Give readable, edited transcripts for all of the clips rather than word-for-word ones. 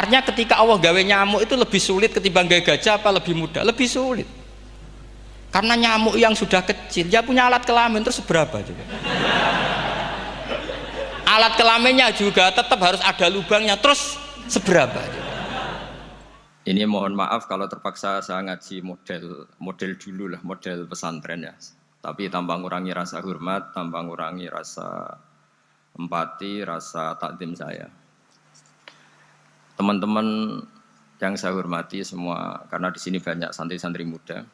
Artinya ketika Allah gawe nyamuk itu lebih sulit ketimbang gawe gajah apa lebih mudah? Lebih sulit. Karena nyamuk yang sudah kecil, dia punya alat kelamin terus seberapa juga. Alat kelaminnya juga tetap harus ada lubangnya terus seberapa juga. Ini mohon maaf kalau terpaksa saya ngaji model dulu lah, model pesantren ya. Tapi tanpa ngurangi rasa hormat, tanpa ngurangi rasa empati, rasa takdim saya. Teman-teman yang saya hormati semua, karena di sini banyak santri-santri muda.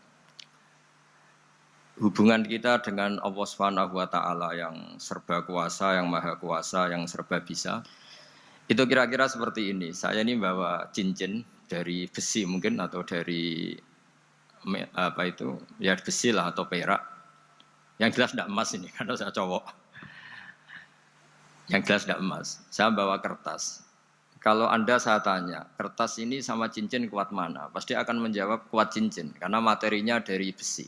Hubungan kita dengan Allah Subhanahu wa taala yang serba kuasa, yang maha kuasa, yang serba bisa. Itu kira-kira seperti ini. Saya ini bawa cincin dari besi mungkin atau dari apa itu? Ya besi lah atau perak. Yang jelas tidak emas ini karena saya cowok. Yang jelas tidak emas. Saya bawa kertas. Kalau Anda saya tanya, kertas ini sama cincin kuat mana? Pasti akan menjawab kuat cincin karena materinya dari besi.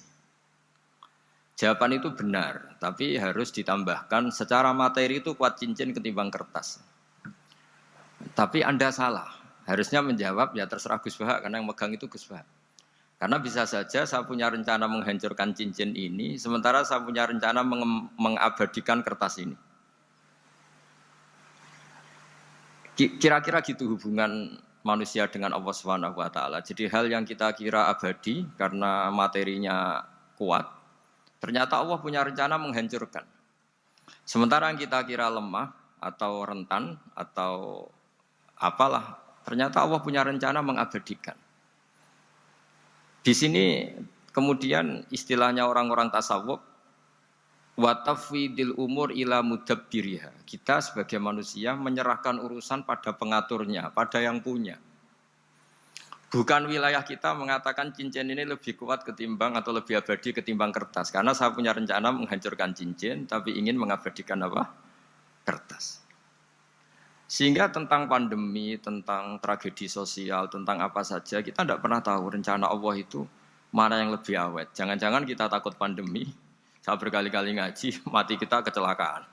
Jawaban itu benar, tapi harus ditambahkan secara materi itu kuat cincin ketimbang kertas. Tapi Anda salah, harusnya menjawab ya terserah Gus Bahak karena yang megang itu Gus Bahak. Karena bisa saja saya punya rencana menghancurkan cincin ini, sementara saya punya rencana mengabadikan kertas ini. Kira-kira gitu hubungan manusia dengan Allah Subhanahu wa taala. Jadi hal yang kita kira abadi karena materinya kuat, ternyata Allah punya rencana menghancurkan. Sementara yang kita kira lemah atau rentan atau apalah, ternyata Allah punya rencana mengabadikan. Di sini kemudian istilahnya orang-orang tasawuf wa tafwidil umur ila mudabbiriha. Kita sebagai manusia menyerahkan urusan pada pengaturnya, pada yang punya. Bukan wilayah kita mengatakan cincin ini lebih kuat ketimbang atau lebih abadi ketimbang kertas. Karena saya punya rencana menghancurkan cincin, tapi ingin mengabadikan apa? Kertas. Sehingga tentang pandemi, tentang tragedi sosial, tentang apa saja, kita tidak pernah tahu rencana Allah itu mana yang lebih awet. Jangan-jangan kita takut pandemi, saya berkali-kali ngaji, mati kita kecelakaan.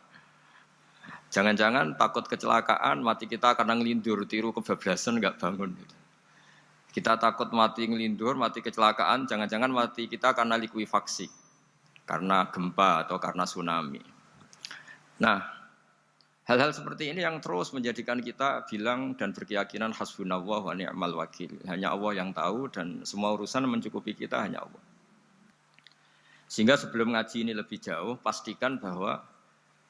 Jangan-jangan takut kecelakaan, mati kita karena ngelindur, tiru kebablasan, nggak bangun. Gitu. Kita takut mati ngelindur, mati kecelakaan, jangan-jangan mati kita karena likuifaksi, karena gempa atau karena tsunami. Nah, hal-hal seperti ini yang terus menjadikan kita bilang dan berkeyakinan hasbunallah wa ni'mal wakil. Hanya Allah yang tahu dan semua urusan mencukupi kita hanya Allah. Sehingga sebelum ngaji ini lebih jauh, pastikan bahwa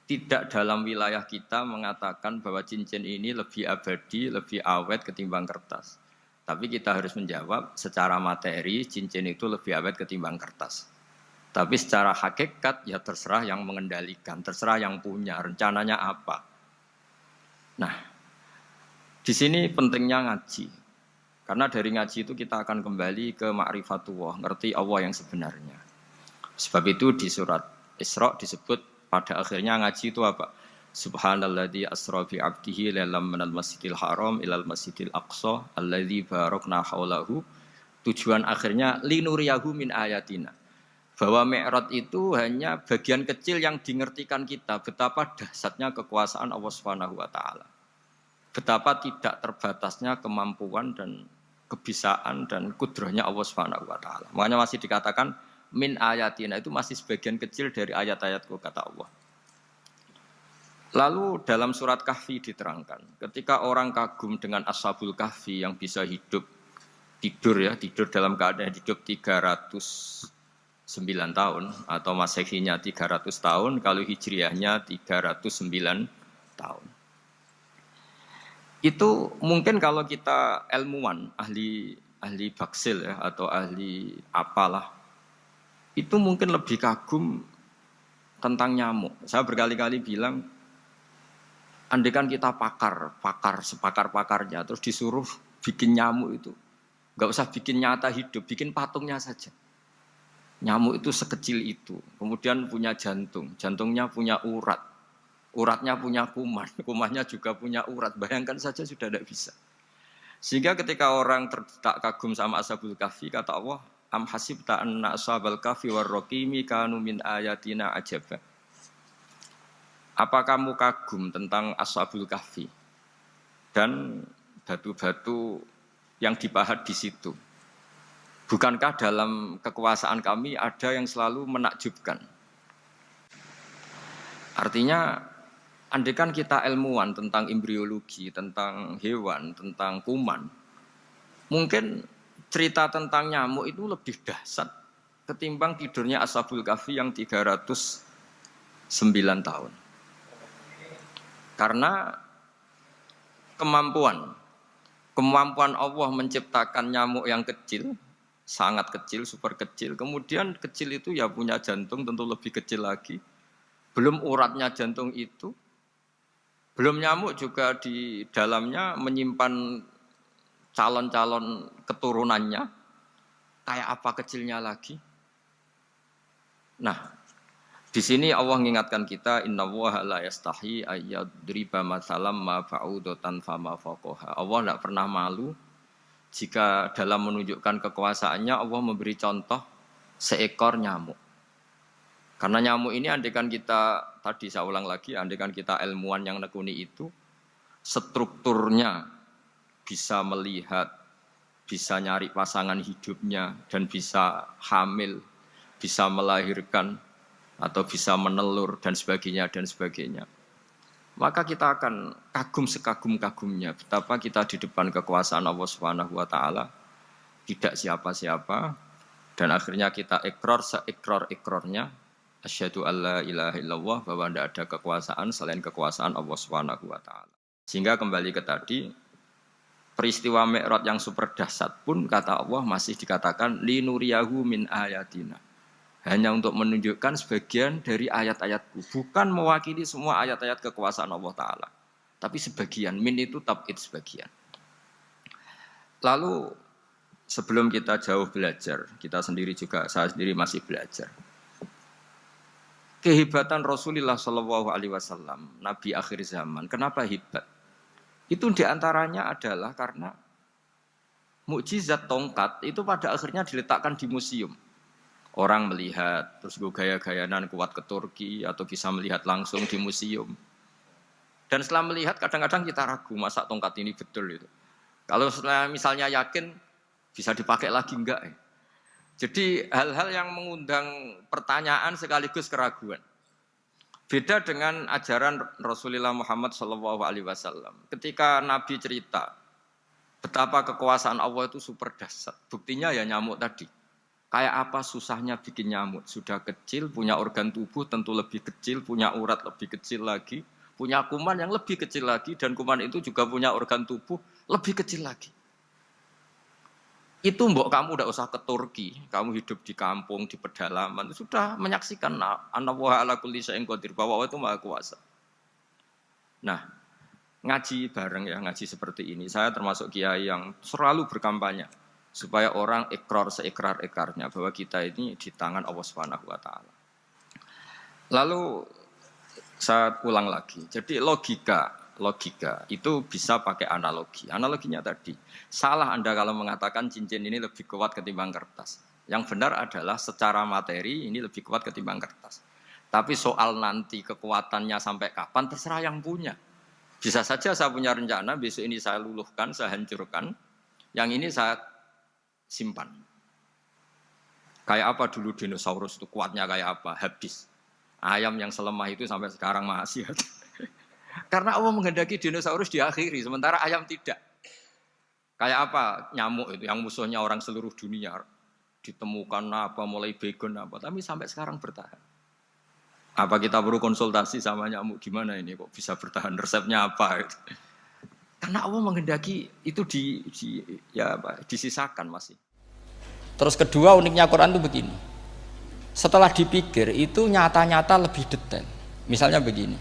tidak dalam wilayah kita mengatakan bahwa cincin ini lebih abadi, lebih awet ketimbang kertas. Tapi kita harus menjawab secara materi cincin itu lebih awet ketimbang kertas. Tapi secara hakikat ya terserah yang mengendalikan, terserah yang punya, rencananya apa. Nah, di sini pentingnya ngaji. Karena dari ngaji itu kita akan kembali ke ma'rifatullah, ngerti Allah yang sebenarnya. Sebab itu di surat Isra disebut pada akhirnya ngaji itu apa? Subhanalladzi asra bi 'abdihi lailam minal masjidil haram ilal masjidil aqsa alladzi barakna haulahu. Tujuan akhirnya linuriyahu min ayatina. Bahwa Mi'raj itu hanya bagian kecil yang dingertikan kita betapa dahsyatnya kekuasaan Allah Subhanahu wa taala. Betapa tidak terbatasnya kemampuan dan kebisaan dan kudrahnya Allah Subhanahu wa taala. Makanya masih dikatakan min ayatina, itu masih sebagian kecil dari ayat-ayatku kata Allah. Lalu dalam surat Kahfi diterangkan, ketika orang kagum dengan Ashabul Kahfi yang bisa tidur dalam keadaan hidup 309 tahun atau Masehinya 300 tahun, kalau Hijriahnya 309 tahun. Itu mungkin kalau kita ilmuwan, ahli baksil ya, atau ahli apalah, itu mungkin lebih kagum tentang nyamuk. Saya berkali-kali bilang, andaikan kita sepakar-pakarnya, terus disuruh bikin nyamuk itu, nggak usah bikin nyata hidup, bikin patungnya saja. Nyamuk itu sekecil itu, kemudian punya jantung, jantungnya punya urat, uratnya punya kuman, kumannya juga punya urat. Bayangkan saja sudah tidak bisa. Sehingga ketika orang tak kagum sama Ashabul Kahfi, kata Allah, am hasibta anna ashabal kahfi warraqimi kanu min ayatina ajaba. Apa kamu kagum tentang Ashabul Kahfi dan batu-batu yang dipahat di situ. Bukankah dalam kekuasaan kami ada yang selalu menakjubkan? Artinya, andaikan kita ilmuwan tentang embriologi, tentang hewan, tentang kuman, mungkin cerita tentang nyamuk itu lebih dahsyat ketimbang tidurnya Ashabul Kahfi yang 309 tahun. Karena kemampuan Allah menciptakan nyamuk yang kecil, sangat kecil, super kecil. Kemudian kecil itu ya punya jantung tentu lebih kecil lagi. Belum uratnya jantung itu, belum nyamuk juga di dalamnya menyimpan calon-calon keturunannya. Kayak apa kecilnya lagi? Nah, di sini Allah mengingatkan kita, innallaha la yastahi ayyadriba mathalam ma ba'udatan fama fawqaha. Allah tidak pernah malu jika dalam menunjukkan kekuasaannya Allah memberi contoh seekor nyamuk. Karena nyamuk ini andaikan kita, tadi saya ulang lagi, andaikan kita ilmuwan yang nekuni itu, strukturnya bisa melihat, bisa nyari pasangan hidupnya, dan bisa hamil, bisa melahirkan, atau bisa menelur dan sebagainya, maka kita akan kagum sekagum-kagumnya betapa kita di depan kekuasaan Allah Subhanahu wa taala tidak siapa-siapa, dan akhirnya kita ikrar seikrar-ikrarnya asyhadu alla ilaha illallah, bahwa tidak ada kekuasaan selain kekuasaan Allah Subhanahu wa taala. Sehingga kembali ke tadi, peristiwa Mi'raj yang super dahsyat pun kata Allah masih dikatakan linuriyahu min ayatina. Hanya untuk menunjukkan sebagian dari ayat-ayatku. Bukan mewakili semua ayat-ayat kekuasaan Allah Ta'ala. Tapi sebagian, min itu tab'id sebagian. Lalu sebelum kita jauh belajar, kita sendiri juga, saya sendiri masih belajar. Kehebatan Rasulullah SAW, Nabi akhir zaman. Kenapa hebat? Itu diantaranya adalah karena mukjizat tongkat itu pada akhirnya diletakkan di museum. Orang melihat, terus gue gaya-gayanan kuat ke Turki, atau bisa melihat langsung di museum. Dan setelah melihat, kadang-kadang kita ragu, masa tongkat ini betul itu. Kalau setelah misalnya yakin, bisa dipakai lagi enggak ya? Jadi hal-hal yang mengundang pertanyaan sekaligus keraguan. Beda dengan ajaran Rasulullah Muhammad SAW. Ketika Nabi cerita, betapa kekuasaan Allah itu super dahsyat. Buktinya ya nyamuk tadi. Kayak apa susahnya bikin nyamuk. Sudah kecil, punya organ tubuh tentu lebih kecil, punya urat lebih kecil lagi, punya kuman yang lebih kecil lagi, dan kuman itu juga punya organ tubuh lebih kecil lagi. Itu mbok kamu tidak usah ke Turki, kamu hidup di kampung, di pedalaman, sudah menyaksikan anallaha ala kulli syai'in qadir, bahwa Allah itu maha kuasa. Nah, ngaji bareng ya, ngaji seperti ini. Saya termasuk kiai yang selalu berkampanye supaya orang ikrar seikrar-ikrarnya bahwa kita ini di tangan Allah Subhanahu wa taala. Lalu saya ulang lagi. Jadi logika itu bisa pakai analogi. Analoginya tadi, salah Anda kalau mengatakan cincin ini lebih kuat ketimbang kertas. Yang benar adalah secara materi ini lebih kuat ketimbang kertas. Tapi soal nanti kekuatannya sampai kapan terserah yang punya. Bisa saja saya punya rencana besok ini saya luluhkan, saya hancurkan. Yang ini saya simpan. Kayak apa dulu dinosaurus itu kuatnya kayak apa? Habis. Ayam yang selemah itu sampai sekarang masih ada. Karena Allah menghendaki dinosaurus diakhiri, sementara ayam tidak. Kayak apa nyamuk itu yang musuhnya orang seluruh dunia. Ditemukan apa, mulai begon apa, tapi sampai sekarang bertahan. Apa kita perlu konsultasi sama nyamuk gimana ini kok bisa bertahan, resepnya apa? Karena Allah menghendaki itu disisakan masih. Terus kedua uniknya Quran itu begini. Setelah dipikir itu nyata-nyata lebih detail. Misalnya begini.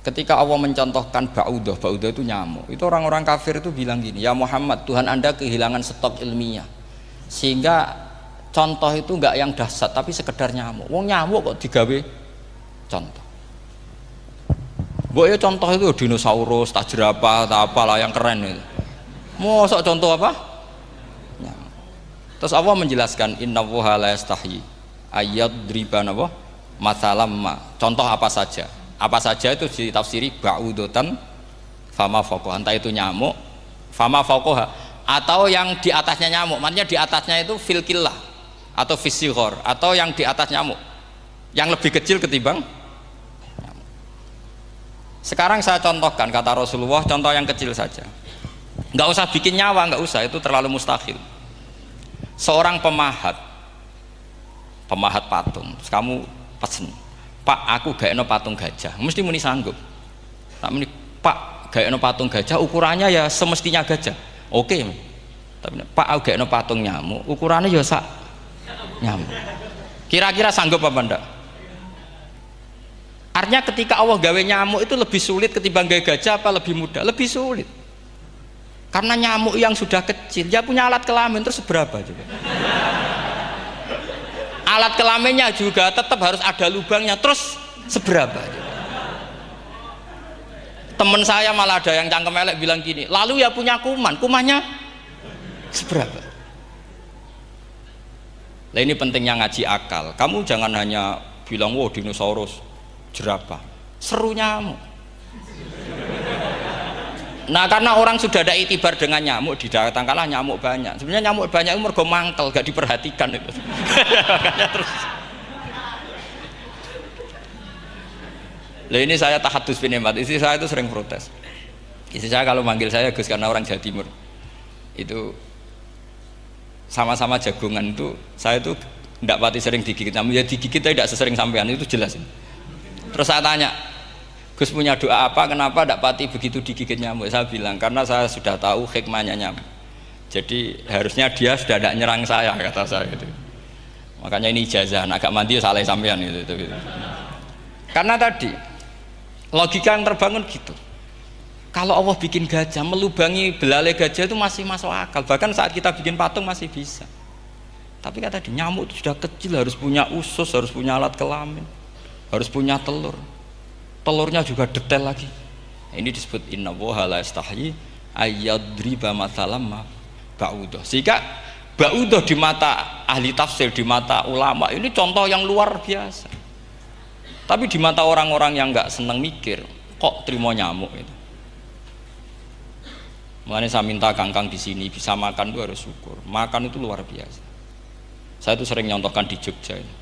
Ketika Allah mencontohkan ba'udah itu nyamuk. Itu orang-orang kafir itu bilang gini, ya Muhammad, Tuhan Anda kehilangan stok ilmiah. Sehingga contoh itu enggak yang dahsyat tapi sekedar nyamuk. Wong nyamuk kok digawe contoh. Mbok ya contoh itu dinosaurus, tak jerapah, tak apalah yang keren itu. Mosok contoh apa? Nyamuk. Terus Allah menjelaskan innallaha la yastahi ayyadriba mathalam ma. Contoh apa saja? Apa saja itu ditafsiri ba'udatan fama fawqaha. Entah itu nyamuk Fama fauqaha, atau yang di atasnya nyamuk. Maksudnya di atasnya itu fil killah atau fisighor, atau yang di atas nyamuk. Yang lebih kecil ketimbang nyamuk. Sekarang saya contohkan kata Rasulullah, contoh yang kecil saja. Nggak usah bikin nyawa, nggak usah, itu terlalu mustahil. Seorang pemahat patung, terus kamu pesen, Pak, aku gak eno patung gajah, mesti muni sanggup. Tak muni, Pak, gak eno patung gajah, ukurannya ya semestinya gajah. Oke. Tapi Pak, aku gak eno patung nyamuk, ukurannya ya sak nyamuk. Kira-kira sanggup apa enggak? Artinya ketika Allah gawe nyamuk itu lebih sulit ketimbang gawe gajah, apa lebih mudah? Lebih sulit. Karena nyamuk yang sudah kecil, dia punya alat kelamin terus seberapa juga? Alat kelaminnya juga tetap harus ada lubangnya, terus seberapa? Temen saya malah ada yang cangkem elek bilang gini, lalu ya punya kuman, kumannya seberapa? Nah ini pentingnya ngaji akal. Kamu jangan hanya bilang, wow dinosaurus, jerapah, seru nyamuk. Nah karena orang sudah ada itibar dengan nyamuk, didatangkanlah nyamuk banyak. Sebenarnya nyamuk banyak itu mergo mangkel, gak diperhatikan itu. Makanya terus. Lah ini saya tahadus bin Emat, istri saya itu sering protes. Istri saya kalau manggil saya Gus karena orang Jawa Timur. Itu sama-sama jagongan itu, saya itu tidak pati sering digigit. Namun ya digigit tidak sesering sampean, itu jelas. Terus saya tanya, Gus punya doa apa, kenapa tidak pati begitu digigit nyamuk? Saya bilang, karena saya sudah tahu hikmahnya nyamuk. Jadi harusnya dia sudah tidak nyerang saya, kata saya gitu. Makanya ini ijazah, agak mandi salah sampean gitu. Karena tadi logika yang terbangun gitu. Kalau Allah bikin gajah, melubangi belalai gajah itu masih masuk akal. Bahkan saat kita bikin patung masih bisa. Tapi kata tadi nyamuk itu sudah kecil, harus punya usus, harus punya alat kelamin, harus punya telur. Telurnya juga detail lagi. Ini disebut innallaha la yastahyi ayyadriba mathalam ba'udah. Sehingga ba'udah di mata ahli tafsir, di mata ulama ini contoh yang luar biasa. Tapi di mata orang-orang yang nggak seneng mikir, kok terima nyamuk itu. Makanya saya minta kangkang di sini bisa makan itu harus syukur. Makan itu luar biasa. Saya itu sering nyontohkan di Jogja ini.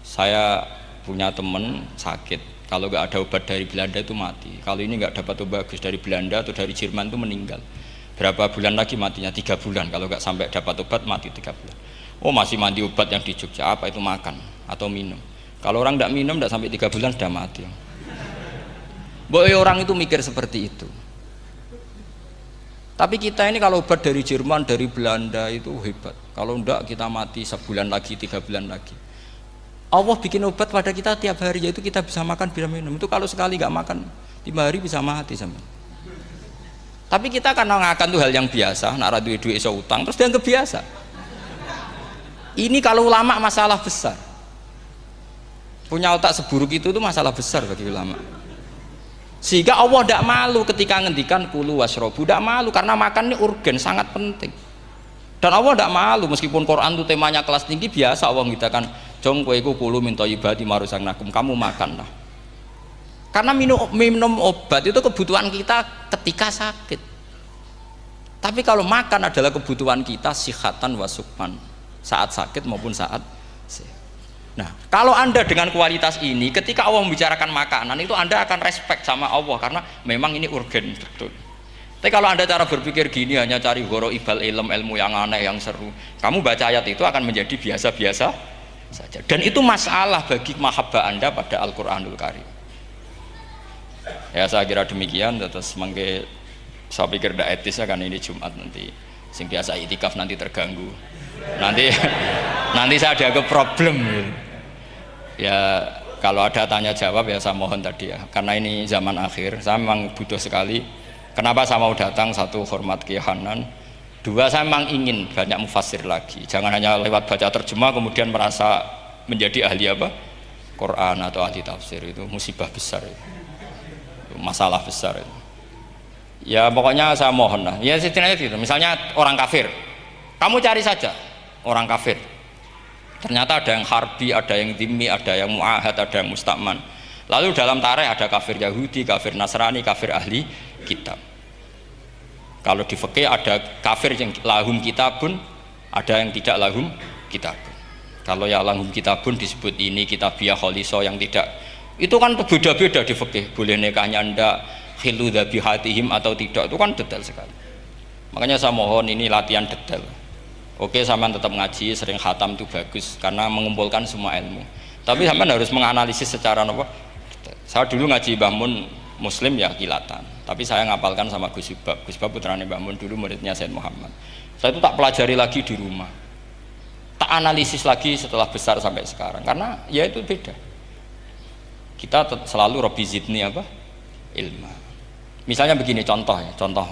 Saya punya teman sakit. Kalau nggak ada obat dari Belanda itu mati. Kalau ini nggak dapat obat bagus dari Belanda atau dari Jerman itu meninggal. Berapa bulan lagi matinya? 3 bulan. Kalau nggak sampai dapat obat mati 3 bulan. Oh masih mandi obat yang di Jogja. Apa itu makan atau minum? Kalau orang nggak minum nggak sampai 3 bulan sudah mati. Boy orang itu mikir seperti itu. Tapi kita ini kalau obat dari Jerman, dari Belanda itu hebat. Kalau enggak kita mati sebulan lagi, 3 bulan lagi. Allah bikin obat pada kita tiap hari, yaitu kita bisa makan, bisa minum. Itu kalau sekali nggak makan 5 hari bisa mati sama. Tapi kita karena ngakan tuh hal yang biasa, nak duit iso utang, terus dianggap biasa. Ini kalau ulama masalah besar. Punya otak seburuk itu tuh masalah besar bagi ulama. Sehingga Allah tidak malu ketika ngendikan kulu wasrobu, tidak malu karena makan ini urgen, sangat penting. Dan Allah tidak malu meskipun Quran itu temanya kelas tinggi, biasa Allah mengatakan jong kowe iku kulu min thayyibati ma razaqnakum, kamu makanlah. Karena minum obat itu kebutuhan kita ketika sakit. Tapi kalau makan adalah kebutuhan kita sihatan wasukman, saat sakit maupun saat sehat. Nah, kalau Anda dengan kualitas ini ketika Allah membicarakan makanan itu Anda akan respect sama Allah karena memang ini urgen betul. Tapi kalau Anda cara berpikir gini hanya cari goro ibal ilmu yang aneh yang seru, kamu baca ayat itu akan menjadi biasa-biasa saja. Dan itu masalah bagi mahabbah Anda pada Al-Qur'anul Karim. Ya saya kira demikian. Terus mangke saya pikir tidak etis ya kan ini Jumat nanti. Sing biasa itikaf nanti terganggu. Nanti saya ada ke problem. Ya kalau ada tanya jawab ya saya mohon tadi ya. Karena ini zaman akhir, saya memang butuh sekali. Kenapa saya mau datang? Satu, hormat Kiai Hanan. Dua, saya memang ingin banyak mufassir lagi. Jangan hanya lewat baca terjemah kemudian merasa menjadi ahli apa? Quran atau ahli tafsir, itu musibah besar itu. Masalah besar itu. Ya pokoknya saya mohon lah. Ya setidaknya gitu. Misalnya orang kafir. Kamu cari saja orang kafir. Ternyata ada yang harbi, ada yang dhimmi, ada yang mu'ahad, ada yang mustakman. Lalu dalam tarikh ada kafir Yahudi, kafir Nasrani, kafir ahli kitab. Kalau di fikih ada kafir yang lahum kitabun, ada yang tidak lahum kitabun. Kalau yang lahum kitabun disebut ini kitabiah kholiso, yang tidak itu kan beda-beda di fikih. Boleh nikahnya ndak, khilu dzabihatihim atau tidak, itu kan detail sekali. Makanya saya mohon ini latihan detail. Oke, sampean tetap ngaji, sering khatam itu bagus karena mengumpulkan semua ilmu. Tapi sampean harus menganalisis secara apa? Saya dulu ngaji Mbah Mun Muslim ya kilatan. Tapi saya ngapalkan sama Gus Ibab. Gus Ibab putrane Mbah Mun, dulu muridnya Said Muhammad. Saya itu tak pelajari lagi di rumah. Tak analisis lagi setelah besar sampai sekarang karena ya itu beda. Kita selalu Rabbi zidni apa? Ilma. Misalnya begini contoh ya, contoh.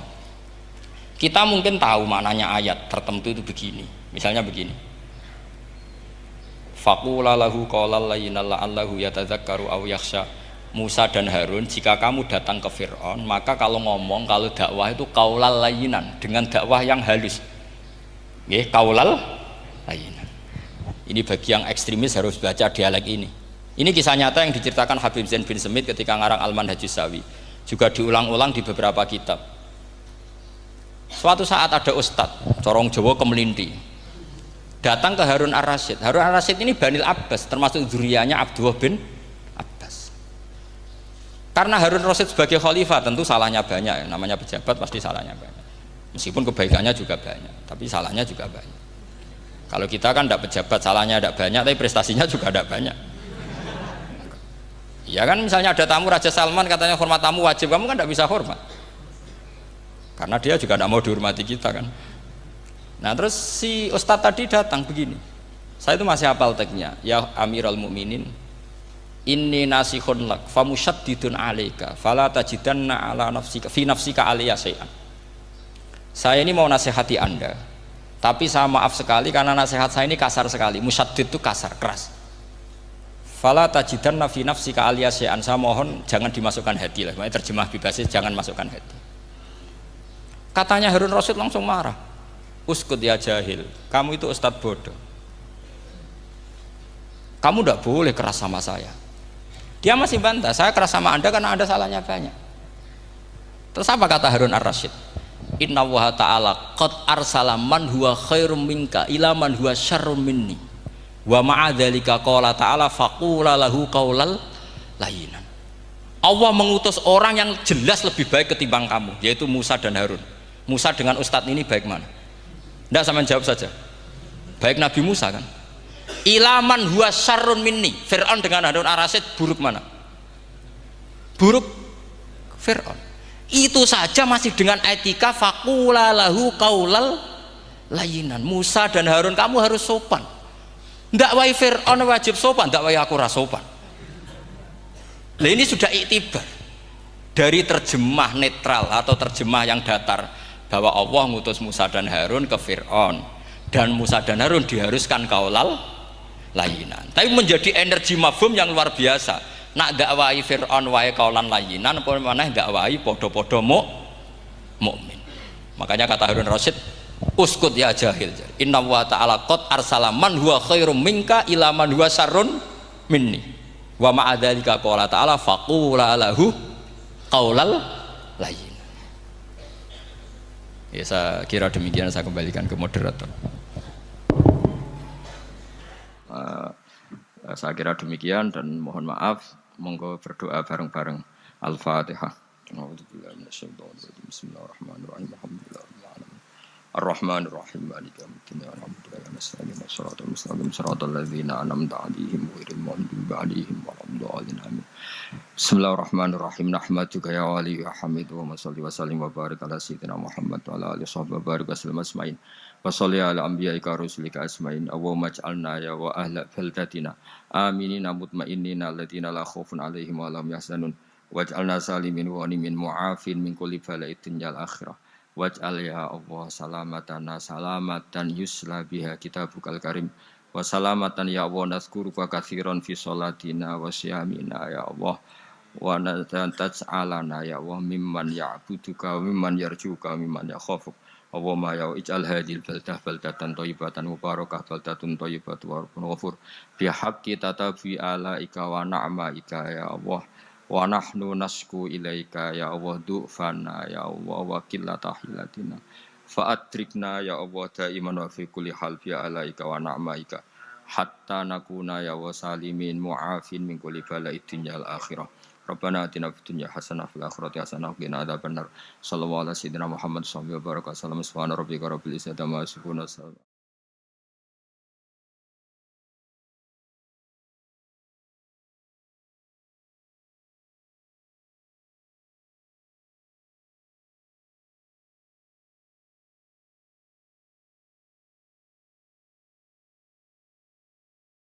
Kita mungkin tahu maknanya ayat tertentu itu begini. Misalnya begini. Faqula lahu qaulal layyinal la'allahu yatadzakkaru aw yakhsha. Musa dan Harun, jika kamu datang ke Fir'aun, maka kalau ngomong, kalau dakwah itu qaulal layyinan, dengan dakwah yang halus. Nggih, qaulal layyinan. Ini bagi yang ekstremis harus baca dialek ini. Ini kisah nyata yang diceritakan Habib Zain bin Semit ketika ngarang Al-Manhajus Sawi. Juga diulang-ulang di beberapa kitab. Suatu saat ada ustadz, corong Jawa Kemelinti, datang ke Harun Ar-Rasyid. Harun Ar-Rasyid ini Banil Abbas, termasuk zuriyahnya Abdullah bin Abbas. Karena Harun Ar-Rasyid sebagai khalifah tentu salahnya banyak, namanya pejabat pasti salahnya banyak. Meskipun kebaikannya juga banyak, tapi salahnya juga banyak. Kalau kita kan tidak pejabat, salahnya tidak banyak, tapi prestasinya juga tidak banyak. Ya kan, misalnya ada tamu Raja Salman, katanya hormat tamu wajib, kamu kan tidak bisa hormat. Karena dia juga tidak mau dihormati kita kan. Nah terus si ustadz tadi datang begini, saya itu masih hafal teksnya. Ya Amirul Mukminin, inni nasihun lak famusyaddidun alaika fala tajidanna ala nafsika fi nafsika aliyya syai'an. Saya ini mau nasihati Anda, tapi saya maaf sekali karena nasihat saya ini kasar sekali. Musyaddid itu kasar, keras. Fala tajidanna fi nafsika aliyya syai'an. Saya mohon jangan dimasukkan hati lah. Makanya terjemah bebasnya jangan masukkan hati. Katanya Harun Rasyid langsung marah. Uskut ya jahil, kamu itu ustadz bodoh. Kamu tidak boleh keras sama saya. Dia masih bantah, saya keras sama Anda karena Anda salahnya banyak. Terus apa kata Harun Ar-Rasyid? Inna wa ta'ala qad arsala man huwa khairum minka ila man huwa syarrum minni. Wa ma'adzalika qala ta'ala faqula lahu qaulal layyinan. Allah mengutus orang yang jelas lebih baik ketimbang kamu, yaitu Musa dan Harun. Musa dengan ustadz ini baik mana? Tidak, sama jawab saja. Baik Nabi Musa kan? Ilaman huwa syarrun minni. Fir'aun dengan Harun Ar-Rasyid buruk mana? Buruk Fir'aun. Itu saja masih dengan etika faqula lahu qaulal layyinan. Musa dan Harun kamu harus sopan. Tidak wae Fir'aun wajib sopan, tidak wae aku ora sopan. Nah ini sudah iktibar dari terjemah netral atau terjemah yang datar bahwa Allah ngutus Musa dan Harun ke Fir'aun dan Musa dan Harun diharuskan kaulal layinan. Tapi menjadi energi mafhum yang luar biasa. Nak dakwai Fir'aun wae kaulan layinan, apa maneh dakwai podo-podo mukmin. Makanya kata Harun Rasyid, uskut ya jahil. Inna wa ta'ala qad arsala man huwa khairum minka ila man huwa syarrun minni. Wa ma'adzalika qala ta'ala faqula lahu qaulal layyin. Ya saya kira demikian, saya kembalikan ke moderator. Saya kira demikian dan mohon maaf, monggo berdoa bareng-bareng. Al-Fatihah. Bismillahirrahmanirrahim. Ar-Rahmanir Rahim. Maliki yaumiddin. Alhamdulillahi nasta'inu was-salatu wassalamu siratal ladzina an'amta 'alaihim ghairil maghdubi 'alaihim waladdallin. Amin. Bismillahirrahmanirrahim. Nahmaduka ya wali ya hamid wa shalli wa sallim wa barik ala sayyidina Muhammad wa ala alihi wa barik wasallam asma'in. Wa shalli ala anbiya'ika rusulika asma'in. Allahumma ij'alna ya wa ahla baldatina aminina mutma'innina alladziina la khaufun 'alaihim wa la hum yahzanun. Waj'alna salimin wa ghanimin mu'afin min kulli bala'in dunyal akhirah. Waj'al ya Allah salamatana salamatan yusla biha kitabukal karim. Wa salamatan ya Allah nazkuruka katsiran fi sholatina wa siyamina ya Allah. Wa taj'alana ya Allah mimman ya'buduka wa mimman yarjuka wa mimman yakhafuk. Allahumma ya ij'al hadhil baldah baldatan thayyibatan mubarakah baldatun thayyibatu wa rabbun ghafur. Bi haqqi tatabi alaika wa na'maika ya Allah. wa nahnu nasku ilaika ya Allah du'fana ya Allah wa qillata hilatina fa adrikna ya Allah daiman wa fi kulli hal fi alaika wa na'maika hatta nakuna ya wa salimin mu'afin min kulli bala'i dunya al akhirah. Rabbana atina fid dunya hasanah fil akhirati hasanah wa qina adzabannar. Sallallahu alaihi wasallam Muhammad sallallahu alaihi wasallam. Subhana rabbika rabbil izzati amma yasifun.